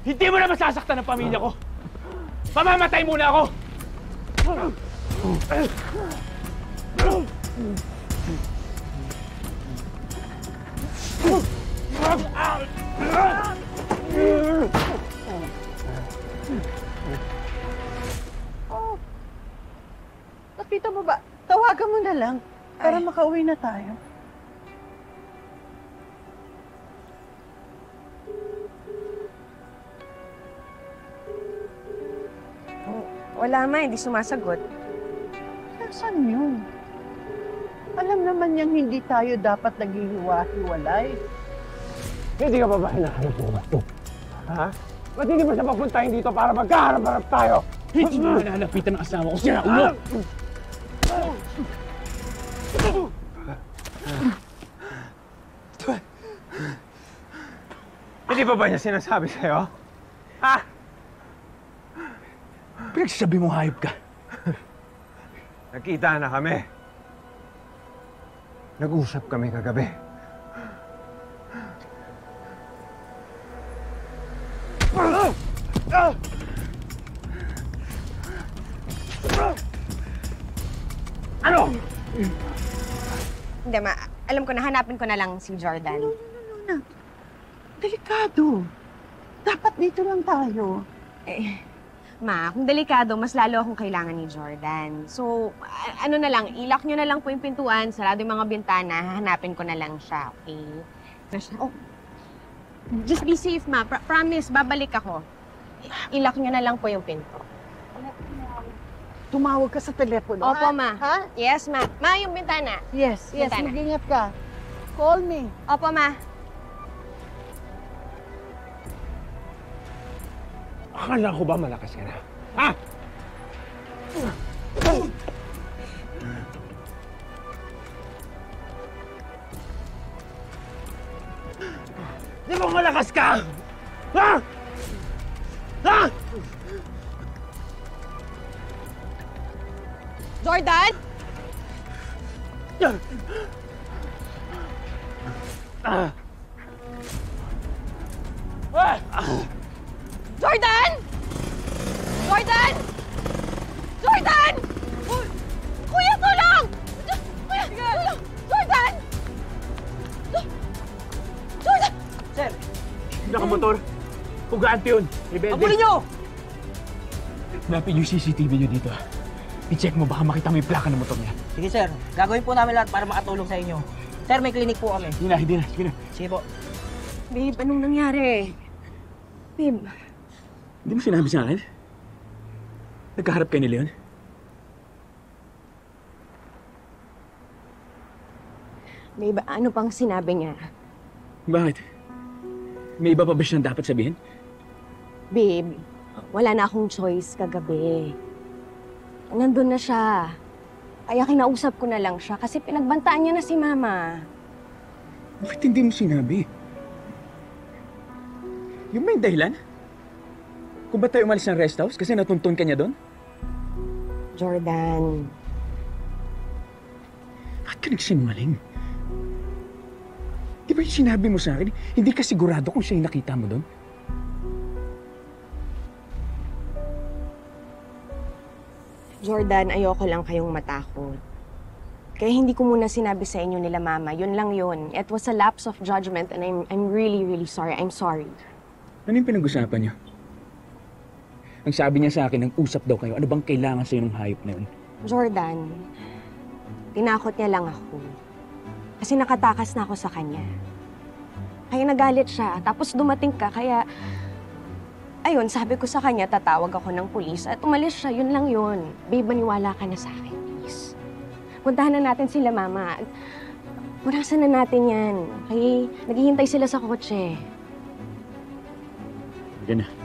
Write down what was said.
Hindi mo na masasaktan ang pamilya ko! Mamamatay muna ako! Oh, nakita mo ba? Tawagan mo na lang para makauwi na tayo. Wala ma, hindi sumasagot. Saan yun? Alam naman niyang hindi tayo dapat naghihiwa-hiwalay. Hindi ka pa ba hinahanap mo ba ito? Ha? Ba't hindi mo siya papuntahin dito para magkaharap-harap tayo? Hindi mo nalapitan ng asawa ko siya, ulo! Hindi pa ba niya sinasabi sa'yo? Ha? Pinagsasabi mo hayop ka. Nakita na kami. Nag-usap kami kagabi. Ano? Hindi ma, alam ko na, hanapin ko na lang si Jordan. No. Delikado. Dapat dito lang tayo. Ma, kung delikado, mas lalo akong kailangan ni Jordan. So, ano na lang, ilak nyo na lang po yung pintuan, sarado yung mga bintana, hahanapin ko na lang siya, okay? Oh, just be safe, ma. Promise, babalik ako. Ilak nyo na lang po yung pinto. Tumawag ka sa telepono. Opo, ma. Ha? Yes, ma. Ma, yung bintana. Yes, Bintana. mag-ingat ka. Call me. Opo, ma. Akala ko ba malakas ka na? Ha? Di ba malakas ka? Ha? Ha? Jordan? Jordan! Jordan! Jordan! Kuya, tulong! Kuya, tulong! Jordan! Jordan! Sir! Nakamotor. Pugante yun. Rebelde. Abulin nyo! Hanapin yung CCTV nyo dito. I-check mo, baka makita mo yung plaka ng motor niya. Sige sir, gagawin po namin lahat para makatulong sa inyo. Sir, may clinic po kami. Hindi na. Sige na. Sige po. Babe, anong nangyari? Babe. Hindi mo sinabi sa akin? Nagkaharap kayo ni Leon? Babe, ano pang sinabi niya? Bakit? May iba pa ba siyang dapat sabihin? Babe, wala na akong choice kagabi. Nandun na siya. Kaya kinausap ko na lang siya kasi pinagbantaan niya na si Mama. Bakit hindi mo sinabi? Yung may dahilan? Kung ba't tayo umalis ng rest house kasi natuntun ka niya doon? Jordan. Bakit ka nagsinungaling? Di ba yung sinabi mo sa akin, hindi ka sigurado kung siya yung nakita mo doon? Jordan, ayoko lang kayong matakot. Kaya hindi ko muna sinabi sa inyo nila Mama. Yun lang yun. It was a lapse of judgment and I'm really, really sorry. I'm sorry. Ano yung pinag-usapan niyo? Ang sabi niya sa akin, nag-usap daw kayo. Ano bang kailangan sa'yo ng hayop na yun? Jordan, tinakot niya lang ako. Kasi nakatakas na ako sa kanya. Kaya nagalit siya. Tapos dumating ka, kaya... Ayun, sabi ko sa kanya, tatawag ako ng pulis at umalis siya. Yun lang yun. Babe, maniwala ka na sa akin, please. Puntahan na natin sila, Mama. Murasan na natin yan. Okay? Naghihintay sila sa kotse. Diyan na.